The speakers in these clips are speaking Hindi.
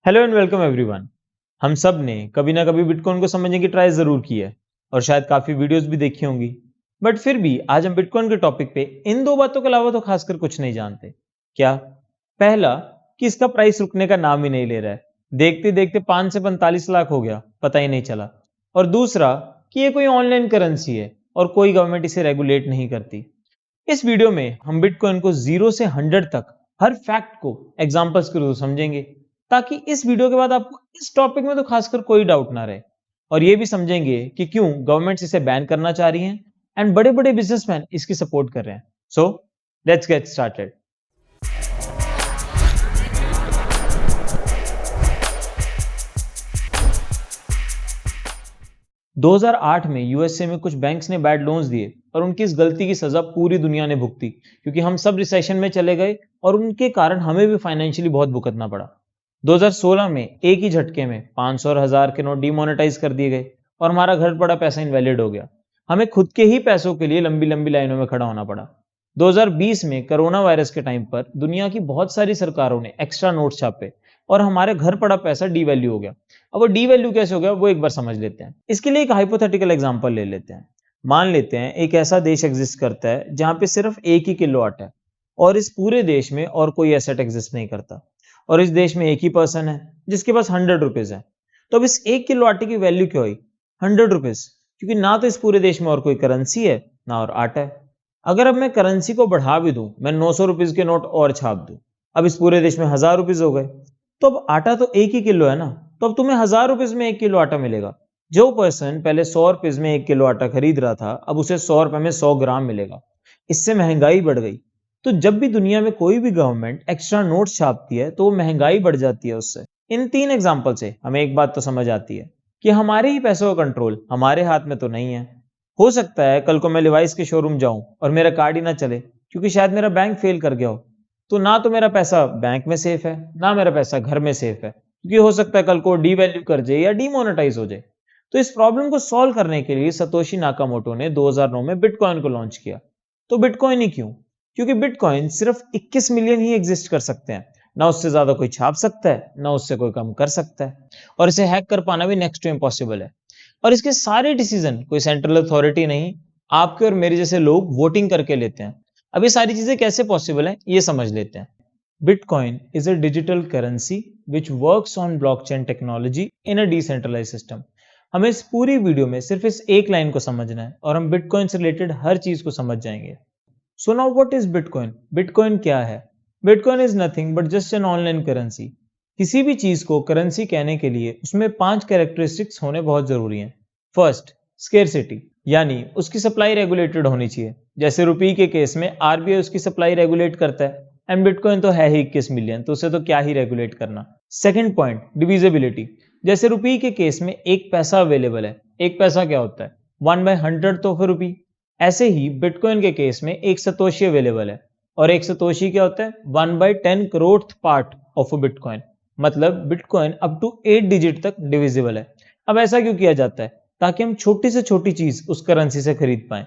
Hello and welcome everyone. हम सब ने कभी ना कभी बिटकॉइन को समझने की ट्राई जरूर की है और शायद काफी वीडियोस भी देखी होंगी। बट फिर भी आज हम बिटकॉइन के टॉपिक पे इन दो बातों के अलावा तो खासकर कुछ नहीं जानते। क्या? पहला, कि इसका प्राइस रुकने का नाम ही नहीं ले रहा है। देखते देखते 5 से 45 लाख हो गया, पता ही नहीं चला। और दूसरा, कि ये कोई ऑनलाइन करेंसी है और कोई गवर्नमेंट इसे रेगुलेट नहीं करती। इस वीडियो में हम बिटकॉइन को 0 से 100 तक हर फैक्ट को एग्जांपल्स के थ्रू समझेंगे, ताकि इस वीडियो के बाद आपको इस टॉपिक में तो खासकर कोई डाउट ना रहे। और ये भी समझेंगे कि क्यों गवर्नमेंट्स इसे बैन करना चाह रही हैं एंड बड़े बड़े बिजनेसमैन इसकी सपोर्ट कर रहे हैं। So let's get started. 2008 में यूएसए में कुछ बैंक्स ने बैड लोन्स दिए और उनकी इस गलती की सजा पूरी दुनिया ने भुगती, क्योंकि हम सब रिसेशन में चले गए और उनके कारण हमें भी फाइनेंशियली बहुत भुगतना पड़ा। 2016 में एक ही झटके में 500 और 1000 के नोट डिमोनेटाइज कर दिए गए और हमारा घर पड़ा पैसा इनवैलिड हो गया। हमें खुद के ही पैसों के लिए लंबी लंबी लाइनों में खड़ा होना पड़ा। 2020 में कोरोना वायरस के टाइम पर दुनिया की बहुत सारी सरकारों ने एक्स्ट्रा नोट्स छापे और हमारे घर पड़ा पैसा डीवैल्यू हो गया। अब वो डी वैल्यू कैसे हो गया वो एक बार समझ लेते हैं। इसके लिए एक हाइपोथेटिकल एग्जांपल ले लेते हैं। मान लेते हैं एक ऐसा देश एग्जिस्ट करता है जहां पे सिर्फ एक ही किलो आटा है और इस पूरे देश में और कोई एसेट एग्जिस्ट नहीं करता, और इस देश में एक ही पर्सन है जिसके पास 100 रुपीज है। तो अब इस 1 किलो आटे की वैल्यू क्या हुई? 100 रुपीज, क्योंकि ना तो इस पूरे देश में और कोई करेंसी है ना और आटा है। अगर अब मैं करेंसी को बढ़ा भी दूं, मैं 900 रुपीज के नोट और छाप दूं, अब इस पूरे देश में 1000 रुपीज हो गए। तो अब आटा तो एक ही किलो है ना, तो अब तुम्हें 1000 रुपीज में 1 किलो आटा मिलेगा। जो पर्सन पहले 100 रुपीज में 1 किलो आटा खरीद रहा था, अब उसे 100 रुपए में 100 ग्राम मिलेगा। इससे महंगाई बढ़ गई। तो जब भी दुनिया में कोई भी गवर्नमेंट एक्स्ट्रा नोट्स छापती है तो वो महंगाई बढ़ जाती है उससे। इन 3 एग्जाम्पल से हमें एक बात तो समझ आती है कि हमारे ही पैसों का कंट्रोल हमारे हाथ में तो नहीं है। हो सकता है कल को मैं लिवाइस के शोरूम जाऊं और मेरा कार्ड ही ना चले, क्योंकि शायद मेरा बैंक फेल कर गया हो। तो ना तो मेरा पैसा बैंक में सेफ है, ना मेरा पैसा घर में सेफ है, क्योंकि हो सकता है कल को डीवैल्यू कर जाए या डीमोनेटाइज हो जाए। तो इस प्रॉब्लम को सॉल्व करने के लिए सतोशी नाकामोटो ने 2009 में बिटकॉइन को लॉन्च किया। तो बिटकॉइन ही क्यों? क्योंकि बिटकॉइन सिर्फ 21 मिलियन ही एग्जिस्ट कर सकते हैं। ना उससे ज्यादा कोई छाप सकता है, ना उससे कोई कम कर सकता है। और इसे हैक कर पाना भी नेक्स्ट टू इम्पॉसिबल है। और इसके सारे डिसीजन कोई सेंट्रल अथॉरिटी नहीं, आपके और मेरे जैसे लोग वोटिंग करके लेते हैं। अब ये सारी चीजें कैसे पॉसिबल है ये समझ लेते हैं। Bitcoin is a digital currency which works on blockchain technology in a decentralized system। हमें इस पूरी वीडियो में सिर्फ इस एक लाइन को समझना है और हम बिटकॉइन से रिलेटेड हर चीज को समझ जाएंगे। So now what is bitcoin? Bitcoin क्या है? Bitcoin is nothing but just an online currency. किसी भी चीज को करेंसी कहने के लिए उसमें 5 कैरेक्टरिस्टिक्स होने बहुत जरूरी हैं। फर्स्ट, स्केर्सिटी, यानी उसकी सप्लाई रेगुलेटेड होनी चाहिए। जैसे रुपये के केस में आरबीआई उसकी सप्लाई रेगुलेट करता है, एंड बिटकॉइन तो है ही 21 मिलियन, तो उसे तो क्या ही रेगुलेट करना। Second point, divisibility. जैसे रुपये के केस में एक पैसा अवेलेबल है। एक पैसा क्या होता है? 1/100 तो फिर रुपये। ऐसे ही बिटकॉइन के केस में एक सतोशी अवेलेबल है, और एक सतोशी क्या होता है? 1/10 crore part of a bitcoin. मतलब बिटकॉइन अप टू 8 डिजिट तक डिविजिबल है। अब ऐसा क्यों किया जाता है? ताकि हम छोटी से छोटी चीज उस करेंसी से खरीद पाए।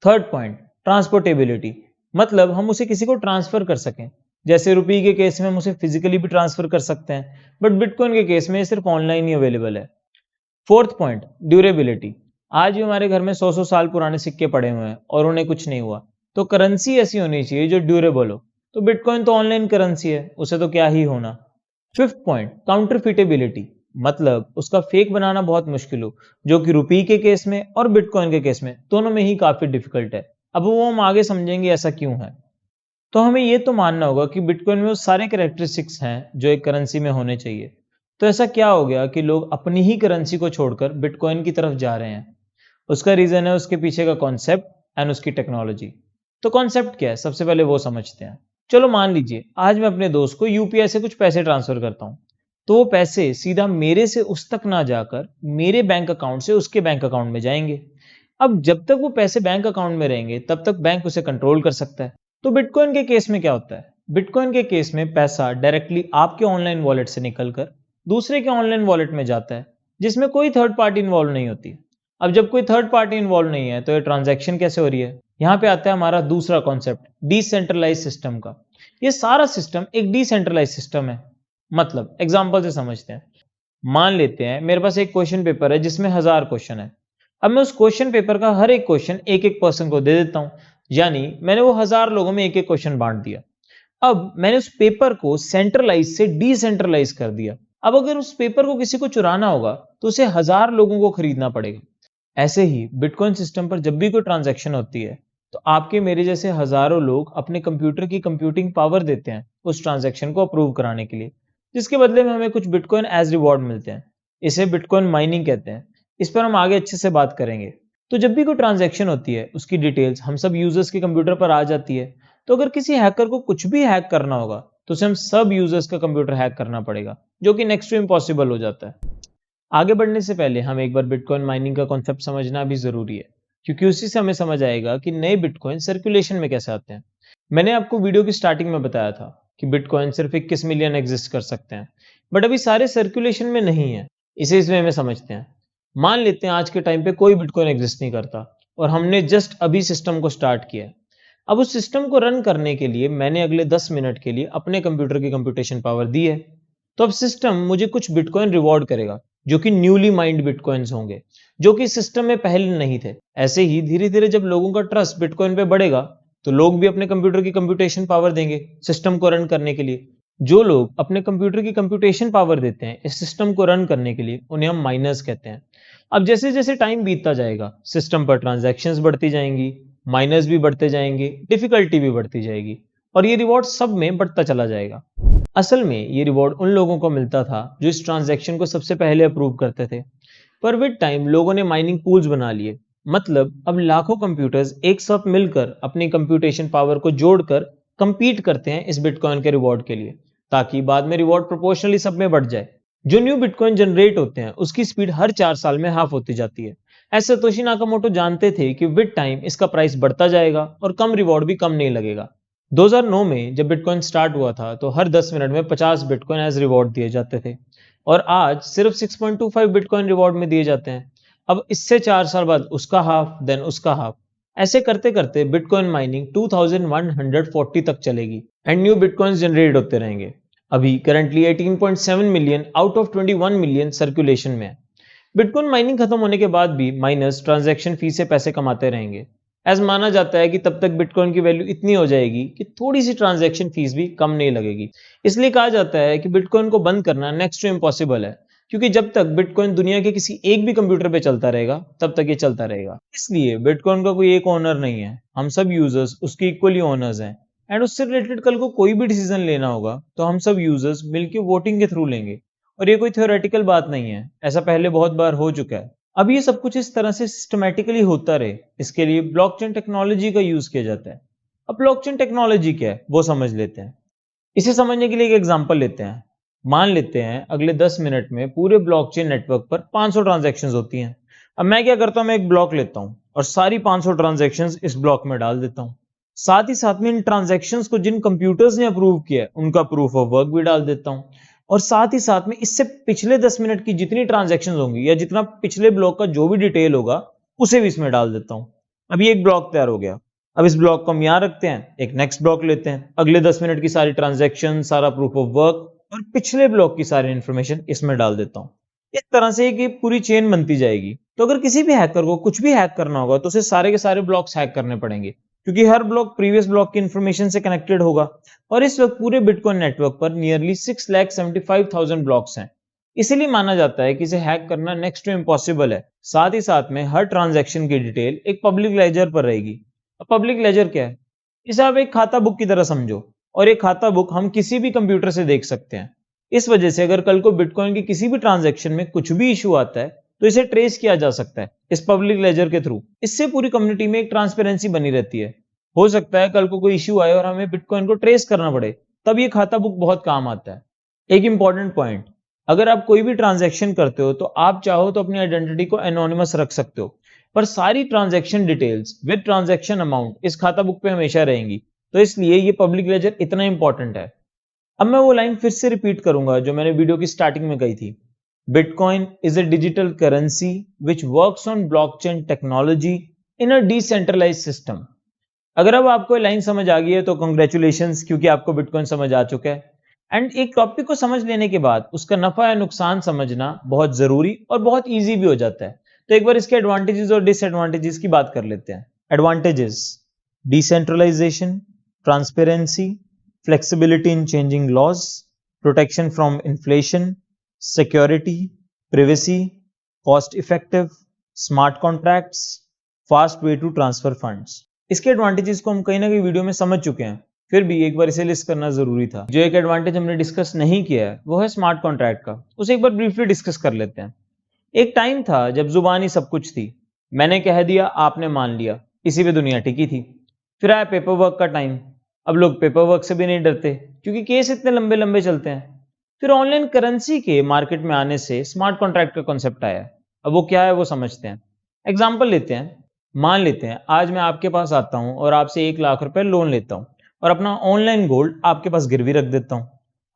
Third point, transportability. मतलब हम उसे किसी को ट्रांसफर कर सकें। जैसे रुपये के केस में हम उसे फिजिकली भी ट्रांसफर कर सकते हैं, बट बिटकॉइन के केस में सिर्फ ऑनलाइन ही अवेलेबल है। Fourth point, durability. आज भी हमारे घर में 100 साल पुराने सिक्के पड़े हुए हैं और उन्हें कुछ नहीं हुआ। तो करेंसी ऐसी होनी चाहिए जो ड्यूरेबल हो। तो बिटकॉइन तो ऑनलाइन करेंसी है, उसे तो क्या ही होना। Fifth point, counterfeitability. मतलब उसका फेक बनाना बहुत मुश्किल हो, जो कि रुपये के केस में और बिटकॉइन के केस में दोनों में ही काफी डिफिकल्ट है। अब वो हम आगे समझेंगे ऐसा क्यों है। तो हमें ये तो मानना होगा कि बिटकॉइन में वो सारे कैरेक्टरिस्टिक्स हैं जो एक करेंसी में होने चाहिए। तो ऐसा क्या हो गया कि लोग अपनी ही करेंसी को छोड़कर बिटकॉइन की तरफ जा रहे हैं? उसका रीजन है उसके पीछे का कॉन्सेप्ट एंड उसकी टेक्नोलॉजी। तो कॉन्सेप्ट क्या है, सबसे पहले वो समझते हैं। चलो मान लीजिए आज मैं अपने दोस्त को यूपीआई से कुछ पैसे ट्रांसफर करता हूँ। तो वो पैसे सीधा मेरे से उस तक ना जाकर मेरे बैंक अकाउंट से उसके बैंक अकाउंट में जाएंगे। अब जब तक वो पैसे बैंक अकाउंट में रहेंगे तब तक बैंक उसे कंट्रोल कर सकता है। तो बिटकॉइन के केस में क्या होता है? बिटकॉइन के केस में पैसा डायरेक्टली आपके ऑनलाइन वॉलेट से निकलकर दूसरे के ऑनलाइन वॉलेट में जाता है, जिसमें कोई थर्ड पार्टी इन्वॉल्व नहीं होती। अब जब कोई थर्ड पार्टी इन्वॉल्व नहीं है तो ये ट्रांजैक्शन कैसे हो रही है? यहाँ पे आता है हमारा दूसरा कॉन्सेप्ट, डिसेंट्रलाइज सिस्टम का। ये सारा सिस्टम एक डिसेंट्रलाइज सिस्टम है। मतलब एग्जाम्पल से समझते हैं। मान लेते हैं मेरे पास एक क्वेश्चन पेपर है जिसमें 1000 क्वेश्चन है। अब मैं उस क्वेश्चन पेपर का हर एक क्वेश्चन एक एक पर्सन को दे देता हूं, यानी मैंने वो 1000 लोगों में एक एक क्वेश्चन बांट दिया। अब मैंने उस पेपर को सेंट्रलाइज से डिसेंट्रलाइज कर दिया। अब अगर उस पेपर को किसी को चुराना होगा तो उसे 1000 लोगों को खरीदना पड़ेगा। ऐसे ही बिटकॉइन सिस्टम पर जब भी कोई ट्रांजैक्शन होती है तो आपके मेरे जैसे हजारों लोग अपने कंप्यूटर की कंप्यूटिंग पावर देते हैं उस ट्रांजैक्शन को अप्रूव कराने के लिए, जिसके बदले में हमें कुछ बिटकॉइन एज रिवॉर्ड मिलते हैं। इसे बिटकॉइन माइनिंग कहते हैं। इस पर हम आगे अच्छे से बात करेंगे। तो जब भी कोई ट्रांजैक्शन होती है उसकी डिटेल्स हम सब यूजर्स के कंप्यूटर पर आ जाती है। तो अगर किसी हैकर को कुछ भी हैक करना होगा तो उसे हम सब यूजर्स का कंप्यूटर हैक करना पड़ेगा, जो कि नेक्स्ट टू इम्पॉसिबल हो जाता है। आगे बढ़ने से पहले हम एक बार बिटकॉइन माइनिंग का कॉन्सेप्ट समझना भी जरूरी है, क्योंकि उसी से हमें समझ आएगा कि नए बिटकॉइन सर्कुलेशन में कैसे आते हैं। मैंने आपको वीडियो की स्टार्टिंग में बताया था कि बिटकॉइन सिर्फ 21 मिलियन एग्जिस्ट कर सकते हैं, बट अभी सारे सर्कुलेशन में नहीं है। इसे इस वे में समझते हैं। मान लेते हैं आज के टाइम पे कोई बिटकॉइन एग्जिस्ट नहीं करता और हमने जस्ट अभी सिस्टम को स्टार्ट किया है। अब उस सिस्टम को रन करने के लिए मैंने अगले 10 मिनट के लिए अपने कंप्यूटर की कंप्यूटेशन पावर दी है। तो अब सिस्टम मुझे कुछ बिटकॉइन रिवॉर्ड करेगा, जो कि न्यूली माइंड बिटकॉइंस होंगे, जो कि सिस्टम में पहले नहीं थे। ऐसे ही धीरे धीरे जब लोगों का ट्रस्ट बिटकॉइन पे बढ़ेगा तो लोग भी अपने कंप्यूटर की कंप्यूटेशन पावर देंगे सिस्टम को रन करने के लिए। जो लोग अपने कंप्यूटर की कंप्यूटेशन पावर देते हैं इस सिस्टम को रन करने के लिए, उन्हें हम माइनर्स कहते हैं। अब जैसे जैसे टाइम बीतता जाएगा सिस्टम पर ट्रांजैक्शंस बढ़ती जाएंगी, माइनर्स भी बढ़ते जाएंगे, डिफिकल्टी भी बढ़ती जाएगी, और ये रिवॉर्ड सब में बढ़ता चला जाएगा। असल में ये रिवॉर्ड उन लोगों को मिलता था जो इस ट्रांजैक्शन को सबसे पहले अप्रूव करते थे। पर विद टाइम लोगों ने माइनिंग पूल्स बना लिए। मतलब अब लाखों कंप्यूटर्स एक साथ मिलकर अपनी कंप्यूटेशन पावर को जोड़कर कंपीट करते हैं इस बिटकॉइन के रिवॉर्ड के लिए, ताकि बाद में रिवॉर्ड प्रोपोर्शनली सब में बढ़ जाए। जो न्यू बिटकॉइन जनरेट होते हैं उसकी स्पीड हर 4 साल में हाफ होती जाती है। ऐसे तोशी नाकामोटो जानते थे कि विद टाइम इसका प्राइस बढ़ता जाएगा और कम रिवॉर्ड भी कम नहीं लगेगा। 2009 में जब बिटकॉइन स्टार्ट हुआ था तो हर 10 मिनट में 50 बिटकॉइन एज रिवॉर्ड दिए जाते थे, और आज सिर्फ 6.25 बिटकॉइन रिवॉर्ड में दिए जाते हैं। अब इससे 4 साल बाद उसका हाफ, देन उसका हाफ, ऐसे करते करते बिटकॉइन माइनिंग 2140 तक चलेगी एंड न्यू बिटकॉइंस जनरेट होते रहेंगे। अभी currently 18.7 million out of 21 million circulation में है। बिटकॉइन माइनिंग खत्म होने के बाद भी माइनर्स ट्रांजैक्शन फी से पैसे कमाते रहेंगे। ऐसा माना जाता है कि तब तक बिटकॉइन की वैल्यू इतनी हो जाएगी कि थोड़ी सी ट्रांजैक्शन फीस भी कम नहीं लगेगी। इसलिए कहा जाता है कि बिटकॉइन को बंद करना नेक्स्ट टू इम्पॉसिबल है, क्योंकि जब तक बिटकॉइन दुनिया के किसी एक भी कंप्यूटर पे चलता रहेगा तब तक ये चलता रहेगा। इसलिए बिटकॉइन का कोई एक ओनर नहीं है, हम सब यूजर्स उसके इक्वली ओनर्स हैं। एंड उससे रिलेटेड कल को कोई भी डिसीजन लेना होगा तो हम सब यूजर्स मिलकर वोटिंग के थ्रू लेंगे। और ये कोई थ्योरेटिकल बात नहीं है, ऐसा पहले बहुत बार हो चुका है। अब ये सब कुछ इस तरह से सिस्टमैटिकली होता रहे, इसके लिए ब्लॉकचेन टेक्नोलॉजी का यूज किया जाता है। अब ब्लॉकचेन टेक्नोलॉजी क्या है वो समझ लेते हैं। इसे समझने के लिए एक एग्जांपल लेते हैं। मान लेते हैं अगले 10 मिनट में पूरे ब्लॉकचेन नेटवर्क पर 500 ट्रांजैक्शंस होती हैं। अब मैं क्या करता हूं, मैं एक ब्लॉक लेता हूं और सारी 500 ट्रांजैक्शंस इस ब्लॉक में डाल देता हूं। साथ ही साथ में इन ट्रांजैक्शंस को जिन कंप्यूटर्स ने अप्रूव किया है उनका प्रूफ ऑफ वर्क भी डाल देता हूं। और साथ ही साथ में इससे पिछले 10 मिनट की जितनी ट्रांजैक्शंस होंगी या जितना पिछले ब्लॉक का जो भी डिटेल होगा उसे भी इसमें डाल देता हूं। अभी एक ब्लॉक तैयार हो गया। अब इस ब्लॉक को हम यहां रखते हैं, एक नेक्स्ट ब्लॉक लेते हैं, अगले 10 मिनट की सारी ट्रांजैक्शन, सारा प्रूफ ऑफ वर्क और पिछले ब्लॉक की सारी इंफॉर्मेशन इसमें डाल देता हूं। इस तरह से एक पूरी चेन बनती जाएगी। तो अगर किसी भी हैकर को कुछ भी हैक करना होगा तो उसे सारे के सारे ब्लॉक्स हैक करने पड़ेंगे, क्योंकि हर ब्लॉक प्रीवियस ब्लॉक की इंफॉर्मेशन से कनेक्टेड होगा। और इस वक्त पूरे बिटकॉइन नेटवर्क पर नियरली 6,75,000 ब्लॉक्स हैं। इसीलिए माना जाता है कि इसे हैक करना नेक्स्ट टू इम्पॉसिबल है। साथ ही साथ में हर ट्रांजैक्शन की डिटेल एक पब्लिक लेजर पर रहेगी। अब पब्लिक लेजर क्या है? इसे आप एक खाता बुक की तरह समझो, और एक खाता बुक हम किसी भी कंप्यूटर से देख सकते हैं। इस वजह से अगर कल को बिटकॉइन की किसी भी ट्रांजैक्शन में कुछ भी इशू आता है तो इसे ट्रेस किया जा सकता है इस पब्लिक लेजर के थ्रू। इससे पूरी कम्युनिटी में एक ट्रांसपेरेंसी बनी रहती है। हो सकता है कल को कोई इशू आए और हमें बिटकॉइन को ट्रेस करना पड़े, तब ये खाता बुक बहुत काम आता है। एक इंपॉर्टेंट पॉइंट, अगर आप कोई भी ट्रांजैक्शन करते हो तो आप चाहो तो अपनी आइडेंटिटी को एनोनिमस रख सकते हो, पर सारी transaction details with transaction amount इस खाता बुक पे हमेशा रहेंगी। तो इसलिए ये पब्लिक लेजर इतना इंपॉर्टेंट है। अब मैं वो लाइन फिर से रिपीट करूंगा जो मैंने वीडियो की स्टार्टिंग में कही थी। Bitcoin is a digital currency which works on blockchain technology in a decentralized system. अगर अब आपको लाइन समझ आ गई है तो कंग्रेचुलेशंस, क्योंकि आपको बिटकॉइन समझ आ चुका है। एंड एक टॉपिक को समझ लेने के बाद उसका नफा या नुकसान समझना बहुत जरूरी और बहुत इजी भी हो जाता है। तो एक बार इसके एडवांटेजेस और डिसएडवांटेजेस की बात कर लेते हैं। Advantages: decentralization, transparency, flexibility in changing laws, protection from inflation, security, privacy, cost effective, smart contracts, fast way to transfer funds. इसके एडवांटेजेस को हम कहीं ना कहीं वीडियो में समझ चुके हैं, फिर भी एक बार इसे लिस्ट करना जरूरी था। जो एक एडवांटेज हमने डिस्कस नहीं किया है वो है स्मार्ट कॉन्ट्रैक्ट का, उसे एक बार ब्रीफली डिस्कस कर लेते हैं। एक टाइम था जब जुबानी सब कुछ थी, मैंने कह दिया आपने मान लिया, इसी पे दुनिया टिकी थी। फिर आया पेपर वर्क का टाइम, अब लोग पेपर वर्क से भी नहीं डरते क्योंकि केस इतने लंबे लंबे चलते हैं। फिर ऑनलाइन करेंसी के मार्केट में आने से स्मार्ट कॉन्ट्रैक्ट का कॉन्सेप्ट आया। अब वो क्या है वो समझते हैं। एग्जाम्पल लेते हैं। मान लेते हैं आज मैं आपके पास आता हूं और आपसे 1 लाख रुपए लोन लेता हूं और अपना ऑनलाइन गोल्ड आपके पास गिरवी रख देता हूं।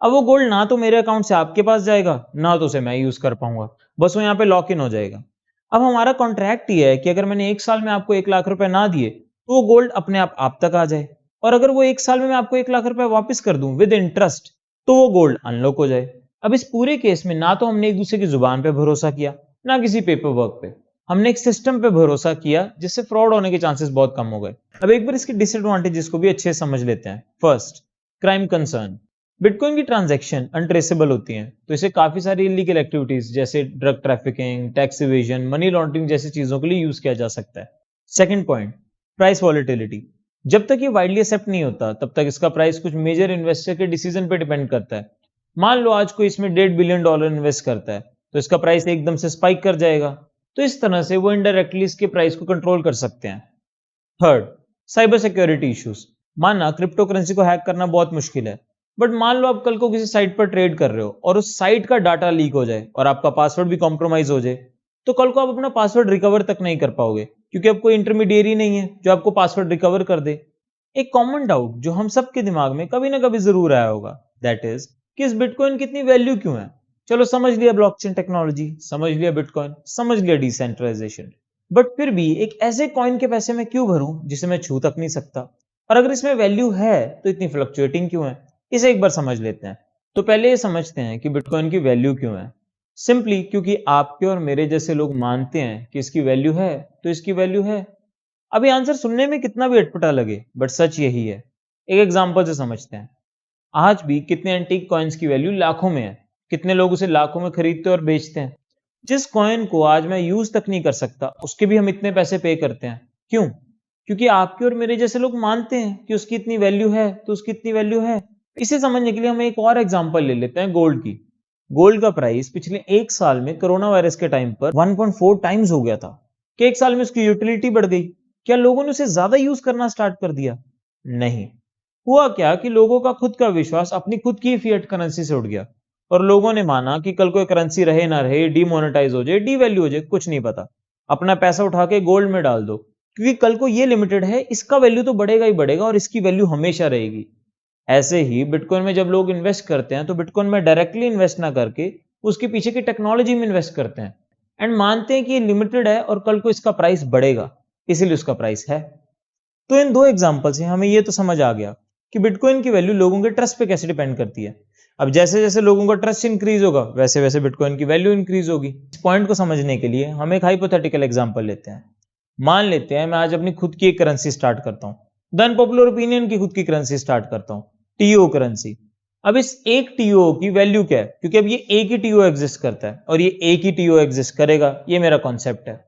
अब वो गोल्ड ना तो मेरे अकाउंट से आपके पास जाएगा, ना तो उसे मैं यूज कर पाऊंगा, बस वो यहाँ पे लॉक इन हो जाएगा। अब हमारा कॉन्ट्रैक्ट ये है कि अगर मैंने 1 साल में आपको 1 लाख रुपए ना दिए तो वो गोल्ड अपने आप तक आ जाए, और अगर वो 1 साल में मैं आपको 1 लाख रुपए वापस कर दूं विद इंटरेस्ट तो वो गोल्ड अनलॉक हो जाए। अब इस पूरे केस में ना तो हमने एक दूसरे की जुबान पे भरोसा किया, ना किसी पेपर वर्क पे, हमने एक सिस्टम पे भरोसा किया जिससे फ्रॉड होने के चांसेस बहुत कम हो गए। अब एक बार इसके डिसएडवांटेजेस को भी अच्छे से समझ लेते हैं। First, crime concern. बिटकॉइन की ट्रांजैक्शन अनट्रेसेबल होती हैं, तो इसे काफी सारी इलीगल एक्टिविटीज जैसे drug trafficking, tax evasion, money laundering जैसी चीजों के लिए यूज किया जा सकता है। Second point, price volatility. जब तक ये वाइडली एक्सेप्ट नहीं होता तब तक इसका प्राइस कुछ मेजर इन्वेस्टर के डिसीजन पे डिपेंड करता है। मान लो आज कोई इसमें $1.5 बिलियन इन्वेस्ट करता है तो इसका प्राइस एकदम से स्पाइक कर जाएगा, तो इस तरह से वो इनडायरेक्टली इसके प्राइस को कंट्रोल कर सकते हैं। Third, cyber security issues. माना क्रिप्टो करेंसी को हैक करना बहुत मुश्किल है, बट मान लो आप कल को किसी साइट पर ट्रेड कर रहे हो और उस साइट का डाटा लीक हो जाए और आपका पासवर्ड भी कॉम्प्रोमाइज हो जाए, तो कल को आप अपना पासवर्ड रिकवर तक नहीं कर पाओगे क्योंकि अब कोई इंटरमीडिएरी नहीं है जो आपको पासवर्ड रिकवर कर दे। एक कॉमन डाउट जो हम सबके दिमाग में कभी ना कभी जरूर आया होगा, दैट इज कि इस बिटकॉइन की इतनी वैल्यू क्यों है। चलो समझ लिया ब्लॉकचेन टेक्नोलॉजी, समझ लिया बिटकॉइन, समझ लिया डिसेंट्रलाइजेशन, बट फिर भी एक ऐसे कॉइन के पैसे में क्यों भरूं जिसे मैं छू तक नहीं सकता, और अगर इसमें वैल्यू है तो इतनी फ्लक्चुएटिंग क्यों है, इसे एक बार समझ लेते हैं। तो पहले ये समझते हैं कि बिटकॉइन की वैल्यू क्यों है। सिंपली क्योंकि आपके और मेरे जैसे लोग मानते हैं कि इसकी वैल्यू है तो इसकी वैल्यू है। अभी आंसर सुनने में कितना भी अटपटा लगे बट सच यही है। एक एग्जांपल से समझते हैं। आज भी कितने एंटीक कॉइन्स की वैल्यू लाखों में है, कितने लोग उसे लाखों में खरीदते और बेचते हैं। जिस कॉइन को आज मैं यूज तक नहीं कर सकता उसके भी हम इतने पैसे पे करते हैं। क्यों? क्योंकि आपके और मेरे जैसे लोग मानते हैं कि उसकी इतनी वैल्यू है तो उसकी इतनी वैल्यू है। इसे समझने के लिए हम एक और एग्जांपल ले लेते हैं, गोल्ड की। गोल्ड का प्राइस पिछले 1 साल में कोरोना वायरस के टाइम पर 1.4 टाइम्स हो गया था। कि 1 साल में उसकी यूटिलिटी बढ़ गई? क्या लोगों ने उसे ज्यादा यूज करना स्टार्ट कर दिया? नहीं। हुआ क्या कि लोगों का खुद का विश्वास अपनी खुद की फिएट करेंसी से उठ गया और लोगों ने माना कि कल कोई करेंसी रहे ना रहे, डीमोनेटाइज हो जाए, डीवैल्यू हो जाए, कुछ नहीं पता, अपना पैसा उठा के गोल्ड में डाल दो क्योंकि कल को ये लिमिटेड है, इसका वैल्यू तो बढ़ेगा ही बढ़ेगा और इसकी वैल्यू हमेशा रहेगी। ऐसे ही बिटकॉइन में जब लोग इन्वेस्ट करते हैं तो बिटकॉइन में डायरेक्टली इन्वेस्ट ना करके उसके पीछे की टेक्नोलॉजी में इन्वेस्ट करते हैं एंड मानते हैं कि ये लिमिटेड है और कल को इसका प्राइस बढ़ेगा, इसीलिए उसका प्राइस है। तो इन दो एग्जांपल से हमें ये तो समझ आ गया कि बिटकॉइन की वैल्यू लोगों के ट्रस्ट पे कैसे डिपेंड करती है। अब जैसे जैसे लोगों का ट्रस्ट इंक्रीज होगा वैसे वैसे बिटकॉइन की वैल्यू इंक्रीज होगी। इस पॉइंट को समझने के लिए हम एक हाइपोथेटिकल एग्जांपल लेते हैं। मान लेते हैं मैं आज अपनी खुद की एक करेंसी स्टार्ट करता हूं, देन पॉपुलर ओपिनियन की खुद की करेंसी स्टार्ट करता हूं, टीओ करेंसी। अब इस एक टीओ की वैल्यू क्या है, क्योंकि अब ये एक ही टीओ एग्जिस्ट करता है और ये एक ही टीओ एग्जिस्ट करेगा, ये मेरा कॉन्सेप्ट है।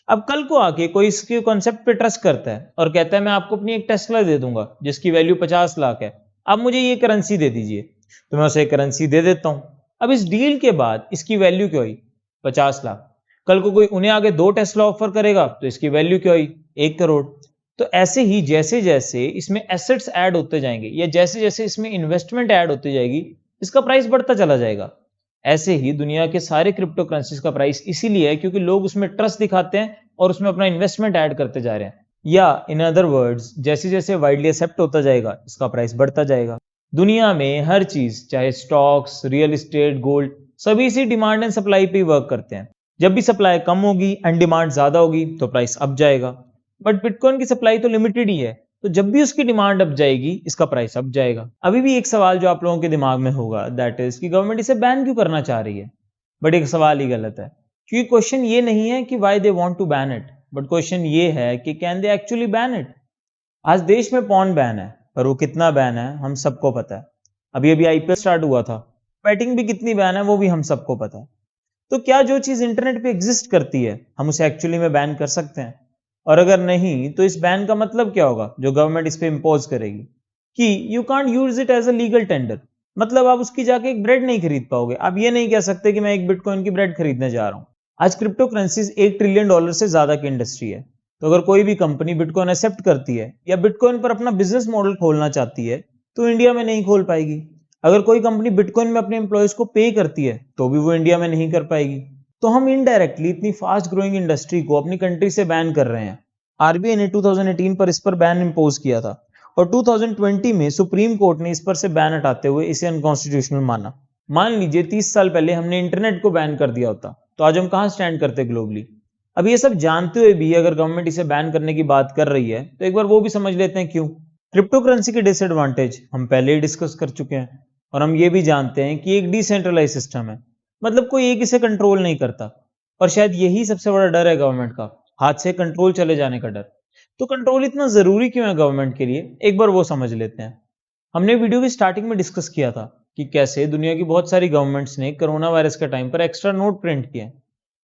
अब कल को आके कोई इसके कॉन्सेप्ट पे ट्रस्ट करता है और कहता है मैं आपको अपनी एक टेस्ला दे दूंगा जिसकी वैल्यू 50 लाख है, आप मुझे ये करेंसी दे दीजिए, तो मैं उसे करेंसी दे देता हूं। अब इस डील के बाद इसकी वैल्यू क्या हुई? 50 लाख। कल को कोई उन्हें आगे 2 टेस्ला ऑफर करेगा तो इसकी वैल्यू क्या हुई? 1 करोड़। तो ऐसे ही जैसे जैसे इसमें एसेट्स ऐड होते जाएंगे या जैसे जैसे इसमें इन्वेस्टमेंट ऐड होती जाएगी इसका प्राइस बढ़ता चला जाएगा। ऐसे ही दुनिया के सारे क्रिप्टो करेंसीज का प्राइस इसीलिए है क्योंकि लोग उसमें ट्रस्ट दिखाते हैं और उसमें अपना इन्वेस्टमेंट ऐड करते जा रहे हैं। या इन अदर वर्ड्स, जैसे जैसे वाइडली एक्सेप्ट होता जाएगा इसका प्राइस बढ़ता जाएगा। दुनिया में हर चीज, चाहे स्टॉक्स, रियल एस्टेट, गोल्ड, सभी इसी डिमांड एंड सप्लाई पे वर्क करते हैं। जब भी सप्लाई कम होगी एंड डिमांड ज्यादा होगी तो प्राइस अप जाएगा। बट बिटकॉइन की सप्लाई तो लिमिटेड ही है, तो जब भी उसकी डिमांड अप जाएगी, इसका प्राइस अप जाएगा। अभी भी एक सवाल जो आप लोगों के दिमाग में होगा, दैट इज कि गवर्नमेंट इसे बैन क्यों करना चाह रही है। बट एक सवाल ही गलत है, क्योंकि क्वेश्चन ये नहीं है कि why they want to ban it, but question ये है कि can they actually ban it. आज देश में पॉर्न बैन है, पर वो कितना बैन है हम सबको पता है। अभी अभी आईपीएल स्टार्ट हुआ था, बैटिंग भी कितनी बैन है वो भी हम सबको पता है। तो क्या जो चीज इंटरनेट पे एग्जिस्ट करती है हम उसे एक्चुअली में बैन कर सकते हैं? और अगर नहीं तो इस बैन का मतलब क्या होगा जो गवर्नमेंट इस पे इम्पोज करेगी कि you can't use it as a legal tender. मतलब आप उसकी जाके एक ब्रेड नहीं खरीद पाओगे। आप ये नहीं कह सकते कि मैं एक बिटकॉइन की ब्रेड खरीदने जा रहा हूं। आज क्रिप्टो करेंसीज $1 ट्रिलियन से ज्यादा की इंडस्ट्री है। तो अगर कोई भी कंपनी बिटकॉइन एक्सेप्ट करती है या बिटकॉइन पर अपना बिजनेस मॉडल खोलना चाहती है तो इंडिया में नहीं खोल पाएगी। अगर कोई कंपनी बिटकॉइन में अपने एम्प्लॉयज को पे करती है तो भी वो इंडिया में नहीं कर पाएगी। तो हम इनडायरेक्टली इतनी फास्ट ग्रोइंग इंडस्ट्री को अपनी कंट्री से बैन कर रहे हैं। आरबीआई ने 2018 पर इस पर बैन इंपोज किया था और 2020 में सुप्रीम कोर्ट ने इस पर से बैन हटाते हुए इसे अनकॉन्स्टिट्यूशनल माना। मान लीजिए 30 साल पहले हमने इंटरनेट को बैन कर दिया होता तो आज हम कहां स्टैंड करते ग्लोबली। अब ये सब जानते हुए भी अगर गवर्नमेंट इसे बैन करने की बात कर रही है तो एक बार वो भी समझ लेते हैं क्यों। क्रिप्टो करेंसी के डिसएडवांटेज हम पहले ही डिस्कस कर चुके हैं और हम ये भी जानते हैं कि एक डिसेंट्रलाइज सिस्टम है, मतलब कोई एक इसे कंट्रोल नहीं करता। और शायद यही सबसे बड़ा डर है गवर्नमेंट का, हाथ से कंट्रोल चले जाने का डर। तो कंट्रोल इतना जरूरी क्यों है गवर्नमेंट के लिए, एक बार वो समझ लेते हैं। हमने वीडियो की स्टार्टिंग में डिस्कस किया था कि कैसे दुनिया की बहुत सारी गवर्नमेंट्स ने कोरोना वायरस के टाइम पर एक्स्ट्रा नोट प्रिंट किए।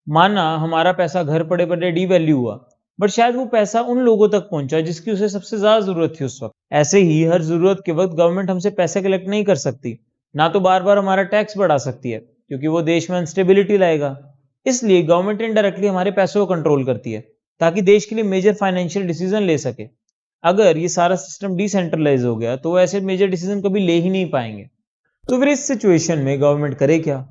माना हमारा पैसा घर पड़े पड़े डी वैल्यू हुआ, बट शायद वो पैसा उन लोगों तक पहुंचा जिसकी उसे सबसे ज्यादा जरूरत थी उस वक्त। ऐसे ही हर जरूरत के वक्त गवर्नमेंट हमसे पैसे कलेक्ट नहीं कर सकती, ना तो बार बार हमारा टैक्स बढ़ा सकती है क्योंकि वो देश में अनस्टेबिलिटी लाएगा। इसलिए गवर्नमेंट इनडायरेक्टली हमारे पैसों को कंट्रोल करती है ताकि देश के लिए मेजर फाइनेंशियल डिसीजन ले सके। अगर ये सारा सिस्टम डिसेंट्रलाइज हो गया तो वो ऐसे मेजर डिसीजन कभी ले ही नहीं पाएंगे। तो फिर इस सिचुएशन में गवर्नमेंट करे क्या?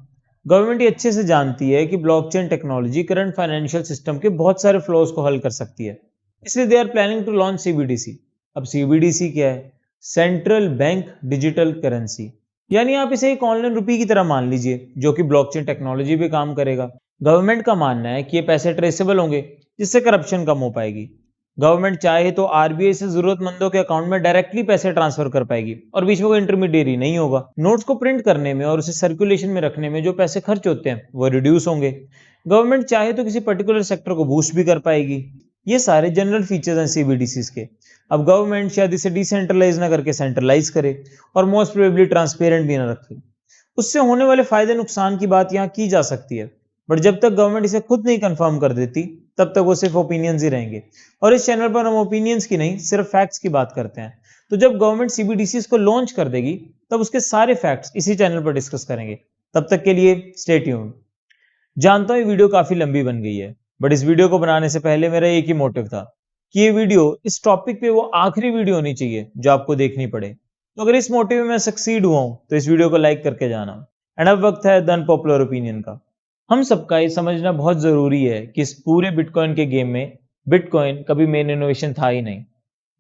गवर्नमेंट ये अच्छे से जानती है कि blockchain technology current financial system के बहुत सारे फ्लॉज को हल कर सकती है, इसलिए they are planning to launch CBDC. अब सीबीडीसी क्या है? Central bank digital currency. यानी आप इसे एक ऑनलाइन रुपये की तरह मान लीजिए जो कि ब्लॉकचेन टेक्नोलॉजी पे काम करेगा। गवर्नमेंट का मानना है कि ये पैसे ट्रेसेबल होंगे जिससे करप्शन कम हो पाएगी। गवर्नमेंट चाहे तो आरबीआई से जरूरतमंदों के अकाउंट में डायरेक्टली पैसे ट्रांसफर कर पाएगी और बीच में कोई इंटरमीडिएरी नहीं होगा। नोट्स को प्रिंट करने में और उसे सर्कुलेशन में रखने में जो पैसे खर्च होते हैं वो रिड्यूस होंगे। गवर्नमेंट चाहे तो किसी पर्टिकुलर सेक्टर को बूस्ट भी कर पाएगी। ये सारे जनरल फीचर्स हैं सीबीडीसीज के। अब गवर्नमेंट शायद इसे डिसेंट्रलाइज ना करके सेंट्रलाइज करे और मोस्ट प्रोबेबली ट्रांसपेरेंट भी ना रखे। उससे होने वाले फायदे नुकसान की बात यहाँ की जा सकती है, बट जब तक गवर्नमेंट इसे खुद नहीं कंफर्म कर देती तब तक वो सिर्फ ओपिनियंस ही रहेंगे। और इस चैनल पर हम ओपिनियंस की नहीं सिर्फ फैक्ट्स की बात करते हैं। तो जब गवर्नमेंट सीबीडीसीज को लॉन्च कर देगी तब उसके सारे फैक्ट्स इसी चैनल पर डिस्कस करेंगे। तब तक के लिए स्टे ट्यून्ड। जानता हूं ये वीडियो काफी लंबी बन गई है, बट इस वीडियो को बनाने से पहले मेरा एक ही मोटिव था कि ये वीडियो इस टॉपिक पे वो आखिरी वीडियो होनी चाहिए जो आपको देखनी पड़े। तो अगर इस मोटिव में मैं सक्सीड हुआ हूं तो इस वीडियो को लाइक करके जाना। एंड अब वक्त है द अनपॉपुलर ओपिनियन का। हम सबका ये समझना बहुत जरूरी है कि इस पूरे बिटकॉइन के गेम में बिटकॉइन कभी मेन इनोवेशन था ही नहीं।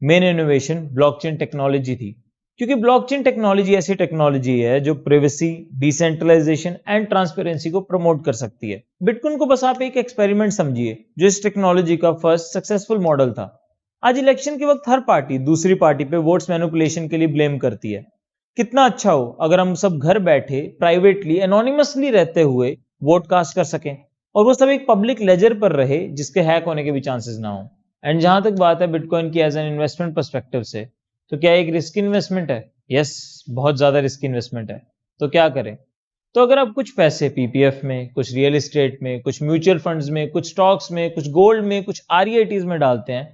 मेन इनोवेशन ब्लॉकचेन टेक्नोलॉजी थी, क्योंकि ब्लॉकचेन टेक्नोलॉजी ऐसी टेक्नोलॉजी है जो प्राइवेसी, डिसेंट्रलाइजेशन एंड ट्रांसपेरेंसी को प्रमोट कर सकती है। बिटकॉइन को बस आप एक एक्सपेरिमेंट समझिए जो इस टेक्नोलॉजी का फर्स्ट सक्सेसफुल मॉडल था। आज इलेक्शन के वक्त हर पार्टी दूसरी पार्टी पे वोट्स मैनिपुलेशन के लिए ब्लेम करती है। कितना अच्छा हो अगर हम सब घर बैठे प्राइवेटली एनोनिमसली रहते हुए वोट कास्ट कर सकें और वो सब एक पब्लिक लेजर पर रहे जिसके हैक होने के भी चांसेस ना हो। एंड जहां तक बात है बिटकॉइन की एज एन इन्वेस्टमेंट पर्सपेक्टिव से, तो क्या एक रिस्क इन्वेस्टमेंट है? यस, बहुत ज्यादा रिस्क इन्वेस्टमेंट है। तो क्या करें? तो अगर आप कुछ पैसे पीपीएफ में, कुछ रियल एस्टेट में, कुछ म्यूचुअल फंड्स में, कुछ स्टॉक्स में, कुछ गोल्ड में, कुछ आरईआईटीज में डालते हैं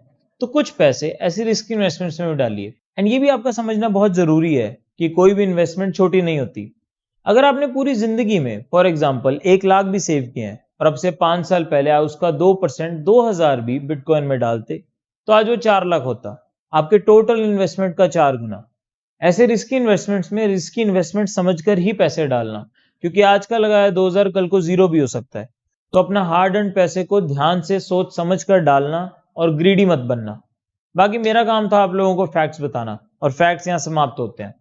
तो कुछ पैसे ऐसी रिस्क इन्वेस्टमेंट्स में भी डालिए। एंड ये भी आपका समझना बहुत जरूरी है कि कोई भी इन्वेस्टमेंट छोटी नहीं होती। अगर आपने पूरी जिंदगी में फॉर एग्जाम्पल 1 लाख भी सेव किए हैं और अब से 5 साल पहले आप उसका 2% 2000 भी बिटकॉइन में डालते तो आज वो 4 लाख होता, आपके टोटल इन्वेस्टमेंट का 4 गुना। ऐसे रिस्की इन्वेस्टमेंट्स में रिस्की इन्वेस्टमेंट समझकर ही पैसे डालना, क्योंकि आज का लगाया 2000 कल को जीरो भी हो सकता है। तो अपना हार्ड अर्न पैसे को ध्यान से सोच समझ कर डालना और ग्रीडी मत बनना। बाकी मेरा काम था आप लोगों को फैक्ट्स बताना और फैक्ट्स यहाँ समाप्त होते हैं।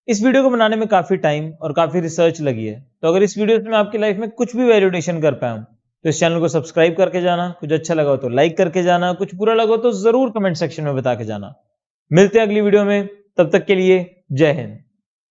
इस वीडियो को बनाने में काफी टाइम और काफी रिसर्च लगी है, तो अगर इस वीडियो से मैं आपकी लाइफ में कुछ भी वैल्यूडेशन कर पाया हूं तो इस चैनल को सब्सक्राइब करके जाना। कुछ अच्छा लगा हो तो लाइक करके जाना, कुछ बुरा लगा हो तो जरूर कमेंट सेक्शन में बता के जाना। मिलते हैं अगली वीडियो में, तब तक के लिए जय हिंद।